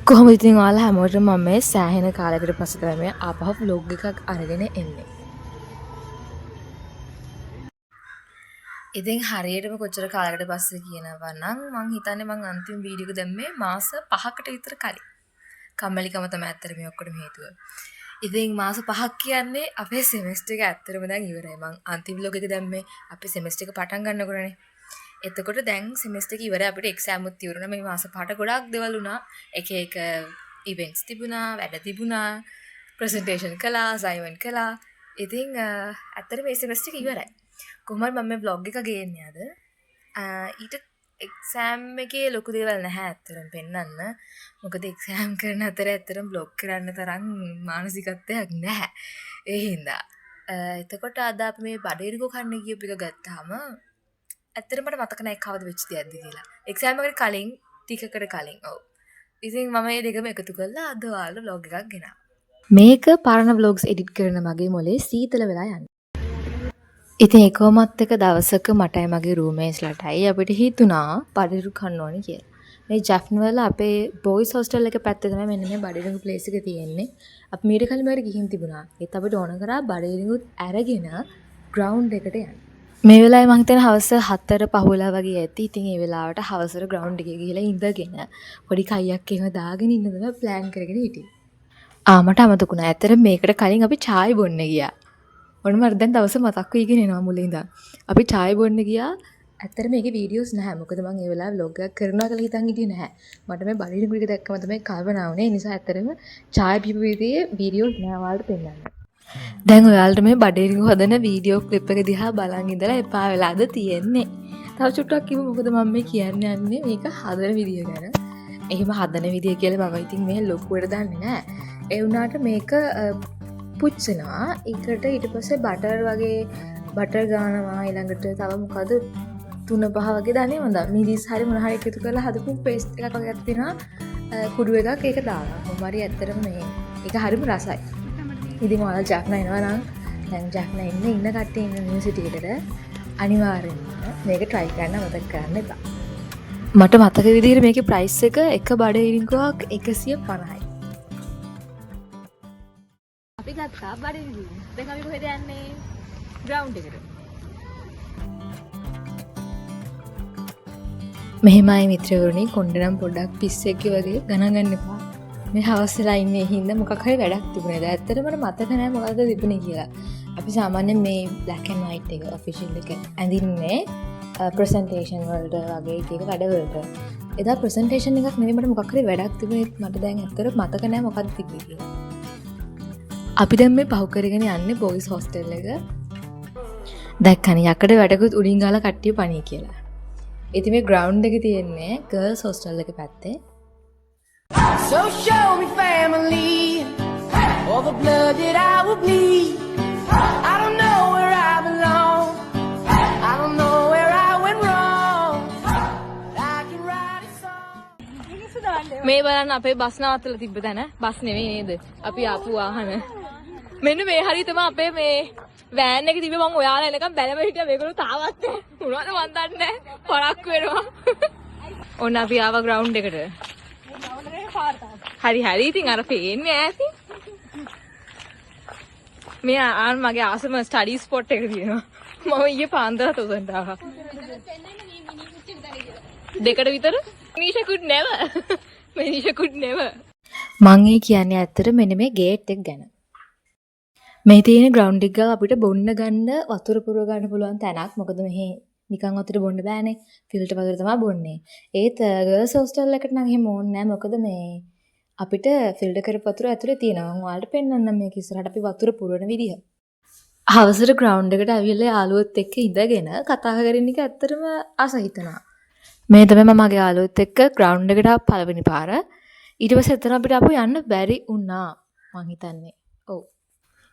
කොහොමද ඉතින් ඔයාලා හැමෝටම මම මේ සෑහෙන කාලයකට පස්සේ තමයි මේ ආපහු vlog එකක් අරගෙන එන්නේ. ඉතින් හරියටම කොච්චර කාලයකට පස්සේ කියනවා නම් මං හිතන්නේ මං අන්තිම වීඩියෝ එක දැම්මේ මාස 5කට විතර කලින්. කම්මැලිකම තමයි ඇත්තට මේ ඔක්කොටම හේතුව. ඉතින් මාස 5ක් කියන්නේ අපේ සෙමෙස්ටර් එක ඇත්තටම දැන් ඉවරයි. මං අන්තිම vlog එක දැම්මේ අපේ සෙමෙස්ටර් එක පටන් ගන්නකොටනේ. එතකොට දැන් සෙමෙස්ටර් එක ඉවරයි අපිට එක්සෑම් උත් ඉවරුණා. මේ මාස 5ට ගොඩක් දේවල් වුණා. එක එක ඉවෙන්ට්ස් තිබුණා, වැඩ තිබුණා, ප්‍රසන්ටේෂන් කළා, අසයින්මන්ට් කළා. ඉතින් ඇත්තට මේ සෙමෙස්ටර් එක ඉවරයි. කොහොමද මම මේ vlog එක ගේන්නේ අද? ඊට එක්සෑම් එකේ ලොකු දේවල් නැහැ ඇත්තටම පෙන්නන්න. මොකද එක්සෑම් කරන අතර ඇත්තටම vlog කරන්න තරම් මානසිකත්වයක් නැහැ. ඒ හින්දා එතකොට අද අපි මේ බඩේරිකෝ කන්න ගියපු එක ගත්තාම ඇත්තටම මට මතක නැහැ කවද වෙච්ච දෙයක්ද කියලා. එක්සෑම් එකට කලින් ටිකකට කලින්. ඔව්. ඉතින් මම මේ දෙකම එකතු කරලා අද ඔයාලට vlog එකක් ගෙනාවා. මේක පරණ vlogs edit කරන මගේ මොලේ සීතල වෙලා යන්නේ. ඉතින් එකවමත් එක දවසක මටයි මගේ රූම්මේට්ස්ලාටයි අපිට හිතුණා බඩේරු කන්න ඕනේ කියලා. මේ ජැෆ්න වල අපේ බොයිස් හොස්ටල් එක පැත්තේ තමයි මෙන්න මේ බඩේරු ප්ලේස් එක තියෙන්නේ. අපි මීට කලින් මේකට ගිහින් තිබුණා. ඒත් අපිට ඕන කරා බඩේරුත් අරගෙන ග්‍රවුන්ඩ් එකට යන්න. මේ වෙලාවේ මං හිතන්නේ හවස 4 පහුවලා වගේ ඇති. ඉතින් ඒ වෙලාවට හවසට ග්‍රවුන්ඩ් එකේ ගිහලා ඉඳගෙන පොඩි කයියක් එහෙම දාගෙන ඉන්න තමයි ප්ලෑන් කරගෙන හිටියේ. මට අමතකුණා. ඇත්තට මේකට කලින් අපි චායි බොන්න ගියා. ඔන්න මට දැන් දවස මතක් වෙයිගෙන එනවා මුලින් ඉඳන්. අපි චායි බොන්න ගියා. ඇත්තට මේකේ වීඩියෝස් නැහැ. මොකද මං ඒ වෙලාවේ vlog එකක් කරනවා කියලා හිතන් හිටියේ නැහැ. මට මේ බඩේරු එක දැක්කම තමයි කල්පනා වුනේ. ඒ නිසා ඇත්තටම චායි බීපු විදිහේ වීඩියෝස් නෑ ඔයාලට පෙන්නන්න. දැන් ඔයාලට මේ බඩේරිකු හදන වීඩියෝ ක්ලිප් එක දිහා බලන් ඉඳලා එපා වෙලාද තියෙන්නේ. තව චුට්ටක් කිව්ව මොකද මම මේ කියන්න යන්නේ මේක හදන විදිය ගැන. එහෙම හදන විදිය කියලා මම ඉතින් මේ ලොකුවට දන්නේ නැහැ. ඒ වුණාට මේක පුච්චනවා. ඒකට ඊට පස්සේ බටර් වගේ බටර් ගානවා ඊළඟට තව මොකද 3-5 වගේ දාන්නේ මන්ද. මිරිස් හරි මොන හරි එකතු කරලා හදපු පේස්ට් එකක් වගේ තියෙනවා. කුඩු එකක් ඒක දානවා. කොහොම හරි ඇත්තටම මේ ඒක හරිම රසයි. ඉතින් ඔයාලා ජැෆ්නා එනවා නම් දැන් ජැෆ්නා ඉන්න කට්ටිය ඉන්න යුනිවර්සිටි එකට අනිවාර්යෙන්ම මේක try කරන්න මතක කරන්න එපා. මට මතක විදිහට මේකේ price එක එක බඩේරිකුවක් 150යි. අපි ගත්තා බඩේරිකු. දැන් අපි කොහෙද යන්නේ? ග්‍රවුන්ඩ් එකට. මෙහෙමයි මිත්‍රවරුනි කොණ්ඩනම් පොඩ්ඩක් පිස්සෙක්ගේ වගේ ගණන් ගන්න එපා. මේ හවසලා ඉන්නේ හින්දා මොකක් හරි වැඩක් තිබුණේද? ඇත්තටම මට මතක නැහැ මොකද්ද තිබුණේ කියලා. අපි සාමාන්‍යයෙන් මේ black and white එක official එක ඇඳින්නේ presentation වලට වගේ එක වැඩවලට. එදා presentation එකක් නෙවෙයි මට මොකක් හරි වැඩක් තිබුණේ මට දැන් ඇත්තට මතක නැහැ මොකද්ද තිබුණේ කියලා. අපි දැන් මේ පහු කරගෙන යන්නේ boys hostel එක. දැක්කනේ යකඩ වැඩකුත් උඩින් ගාලා කට්ටිය පණී කියලා. ඉතින් මේ ground එක තියෙන්නේ girls hostel එක පැත්තේ. So show me family, all the blood that I will bleed. I don't know where I belong, I don't know where I went wrong, but I can write a song. මේ බලන්න අපේ bus නවත්තලා තිබ්බ තැන bus නෙවෙයි නේද? අපි ආපු වාහන. මෙන්න මේ හරිය තමයි අපේ මේ වෑන් එක තිබ්බේ මම ඔයාලා එනකම් බැලම හිටියා මේගොල්ලෝ තාවත් නැහැ. මොනවද මන් දන්නේ නැහැ. පරක්කු වෙනවා. ඔන්න අපි ආවා ග්‍රවුන්ඩ් එකට. හරි ඉතින් අර පේන්නේ ඈති. මේ ආන් මගේ ආසම ස්ටඩි ස්පොට් එක තියෙනවා. මම ඊයේ පාන්දර තොසන්ට ආවා. දෙකට විතර? Manisha could never. Manisha could never. මං ඒ කියන්නේ ඇත්තට මෙන්න මේ ගේට් එක ගැන. මේ තියෙන ග්‍රවුන්ඩ් එක ගාව අපිට බොන්න ගන්න වතුර පුරව ගන්න පුළුවන් තැනක්. මොකද මෙහි නිකන් වතුර බොන්න බෑනේ. ෆිල්ටර් වතුර තමයි බොන්නේ. ඒත් ගර්ල්ස් හොස්ටල් එකට නම් එහෙම ඕනේ නැහැ. මොකද මේ අපිට ෆිල්ටර් කරපු වතුර ඇතුලේ තියෙනවා. මම ඔයාලට පෙන්නන්නම් මේක ඉස්සරහට අපි වතුර පුරවන විදිහ. හවසට ග්‍රවුන්ඩ් එකට ඇවිල්ලා යාළුවොත් එක්ක ඉඳගෙන කතා කරගෙන ඉන්න එක ඇත්තටම අසහිතනවා. මේ තමයි මම මගේ යාළුවොත් එක්ක ග්‍රවුන්ඩ් එකට ආපු පළවෙනි පාර. ඊට පස්සේ එතන අපිට ආපු යන්න බැරි වුණා මං හිතන්නේ. ඔව්.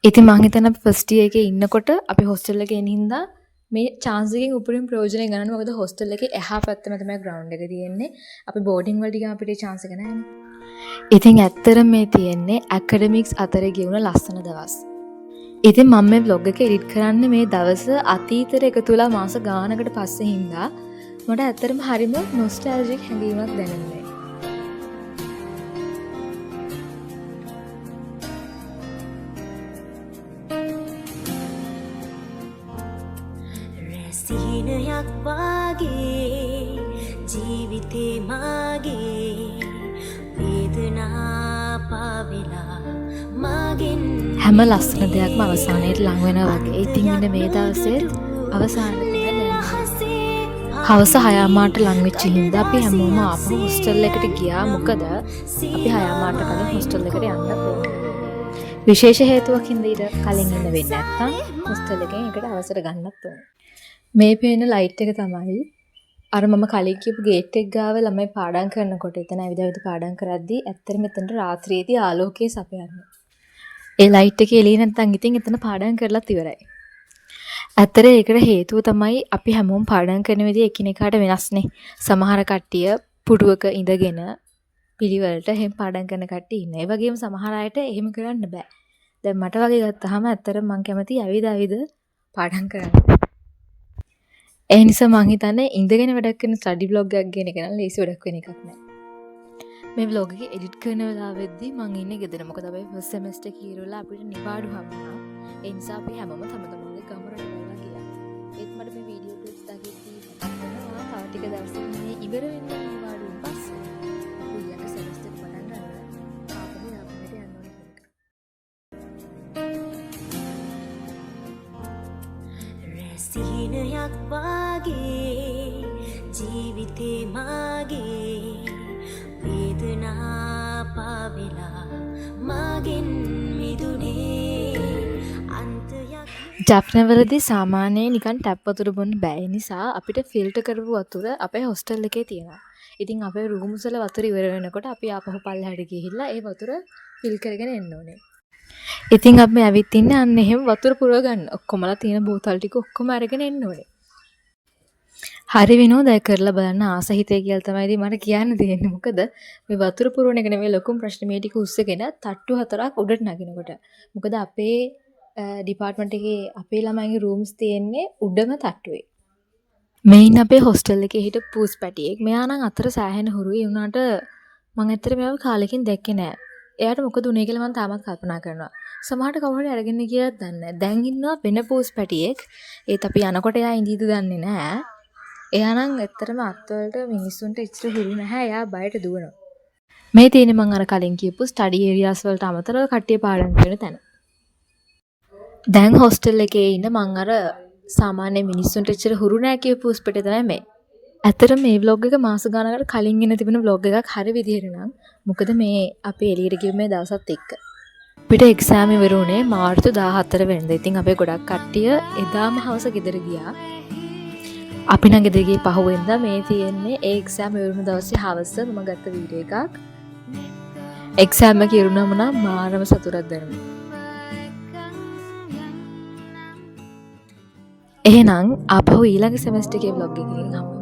ඉතින් මං හිතන්නේ අපි ෆස්ට් ඉයර් එකේ ඉන්නකොට අපි හොස්ටල් එකේ ඉන්න හින්දා මේ chance එකෙන් උපරිම ප්‍රයෝජනය ගන්න. මොකද හොස්ටල් එකේ එහා පැත්තම තමයි ග්‍රවුන්ඩ් එක තියෙන්නේ. අපි බෝඩින් වලට ගියාම අපිට chance එක නැහැ නේ. ඉතින් ඇත්තටම මේ තියෙන්නේ ඇකඩමික්ස් අතරේ ගෙවුන ලස්සන දවස්. ඉතින් මම මේ vlog එක edit කරන්නේ මේ දවස් අතීතයට එකතු වෙලා මාස ගානකට පස්සේ හින්දා මට ඇත්තටම හරිම nostalgic හැඟීමක් දැනෙන්නේ. සිහිනයක් වාගේ ජීවිතේ මාගේ වේදනා පාවෙලා මාගෙන් හැම ලස්සන දෙයක්ම අවසානයේට ලං වෙනවා වගේ. ඉතින් ඉන්න මේ දවසේ අවසානයේ හවස 6:00ට ලං වෙච්ච හින්දා අපි හැමෝම ආපහු හොස්ටල් එකට ගියා. මොකද අපි 6:00ට කලින් හොස්ටල් එකට යන්න ඕනේ. විශේෂ හේතුවක් හින්දා ඊට කලින් ඉන්න වෙන්නේ නැත්තම් හොස්ටල් එකෙන් එකට අවසර ගන්නත් ඕනේ. මේ පේන ලයිට් එක තමයි අර මම කලින් කියපු ගේට් එක ගාව ළමයි පාඩම් කරනකොට එතන ඇවිදවිද පාඩම් කරද්දී ඇත්තට මෙතනට රාත්‍රියේදී ආලෝකයේ සපයන්නේ. ඒ ලයිට් එකේ එළිය නැත්තම් ඉතින් එතන පාඩම් කරලත් ඉවරයි. ඇත්තට ඒකට හේතුව තමයි අපි හැමෝම පාඩම් කරන විදිහ එකිනෙකාට වෙනස්නේ. සමහර කට්ටිය පුටුවක ඉඳගෙන පිළිවෙලට එහෙම පාඩම් කරන කට්ටිය ඉන්නවා. ඒ වගේම සමහර අයට එහෙම කරන්න බෑ. දැන් මට වගේ ගත්තාම ඇත්තට මම කැමති ඇවිද පාඩම් කරන්න. ඒ නිසා මං හිතන්නේ ඉඳගෙන වැඩක් කරන ස්ටඩි බ්ලොග් එකක් ගෙන එක නම් ලේසි වැඩක් වෙන එකක් නෑ. මේ vlog එක එඩිට් කරන වෙලාවෙදී මං ඉන්නේ ගෙදර. මොකද අපි ෆස්ට් සෙමෙස්ටර් එක ඉවරලා අපිට නිවාඩු හම්බුණා. ඒ නිසා අපි හැමෝම තම තමන්ගේ ගමරට ගිහලා ගියා. ඒත් මට මේ වීඩියෝ ක්ලිප්ස් දාගෙද්දී තව ටික දවසකින් මේ ඉවර වෙන නිවාඩුවෙන් පස්සේ අපි ඊළඟ සෙමෙස්ටර් එක පටන් ගන්නවා. ආපහු යාපනට යන්න ඕනේ කෙනෙක්. සිහිනයක් වාගේ ජීවිතේ මාගේ වේදනා පාවෙලා මාගෙන් මිදුනේ අන්තයක් ජප්නවලදී සාමාන්‍යයෙන් නිකන් ටැප් වතුර බොන්න බෑ. ඒ නිසා අපිට ෆිල්ටර් කරපු වතුර අපේ හොස්ටල් එකේ තියෙනවා. ඉතින් අපේ රූම්ස් වල වතුර ඉවර වෙනකොට අපි ආපහු පල්ලෙහාට ගිහිල්ලා ඒ වතුර ෆිල් කරගෙන එන්න ඕනේ. ඉතින් අපි ඇවිත් ඉන්නේ අන්න එහෙම වතුර පුරව ගන්න. ඔක්කොමලා තියෙන බෝතල් ටික ඔක්කොම අරගෙන එන්න ඕනේ. හරි විනෝදයි කරලා බලන්න ආස හිතේ කියලා තමයි ඉතින් මට කියන්න තියෙන්නේ. මොකද මේ වතුර පුරවන එක නෙවෙයි ලොකුම ප්‍රශ්නේ මේ ටික උස්සගෙන තට්ටු 4ක් උඩට නගිනකොට. මොකද අපේ ඩිපාර්ට්මන්ට් එකේ අපේ ළමයිගේ රූම්ස් තියෙන්නේ උඩම තට්ටුවේ. මෙයින් අපේ හොස්ටල් එකේ හිටපු පූස් පැටියෙක්. මෙයා නම් අතර සෑහෙන හුරුයි. ඒ වුණාට මම ඇත්තට මෙයාව කාලෙකින් දැක්කේ නෑ. එයාට මොකද උනේ කියලා මම තාමත් කල්පනා කරනවා. සමහරට කවුරු හරි අරගෙන ගියත් දන්නේ නැහැ. දැන් ඉන්නවා වෙන පූස් පැටියෙක්. ඒත් අපි යනකොට එයා ඉඳීද දන්නේ නැහැ. එයා නම් ඇත්තටම අත්වලට මිනිස්සුන්ට ඉච්චර හුරු නැහැ. එයා බයට දුවනවා. මේ තියෙන්නේ මම අර කලින් කියපු ස්ටඩි ඒරියාස් වලට අමතරව කට්ටිය පාඩම් කරන තැන. දැන් හොස්ටල් එකේ ඉන්න මම අර සාමාන්‍ය මිනිස්සුන්ට ඉච්චර හුරු නැහැ කියපු පූස් පැටිය තමයි මේ. ඇත්තටම මේ vlog එක මාස ගානකට කලින් එන තිබෙන vlog එකක් හරි විදිහට නම් මොකද මේ අපි එළියට ගිය මේ දවසත් එක්ක අපිට එක්සෑම් ඉවර වුණේ මාර්තු 14 වෙනිදා. ඉතින් අපේ ගොඩක් කට්ටිය එදාම හවස ගෙදර ගියා. අපි නම් ගෙදර ගියේ පහුවෙන්දා. මේ තියෙන්නේ ඒ එක්සෑම් ඉවර වුණ දවසේ හවස මම ගත්ත වීඩියෝ එකක්. එක්සෑම් එක ඉවරුනම නම් මාරම සතුටක් දැනුණා. එහෙනම් ආපහු ඊළඟ සෙමෙස්ටර් එකේ vlog එකකින් හමු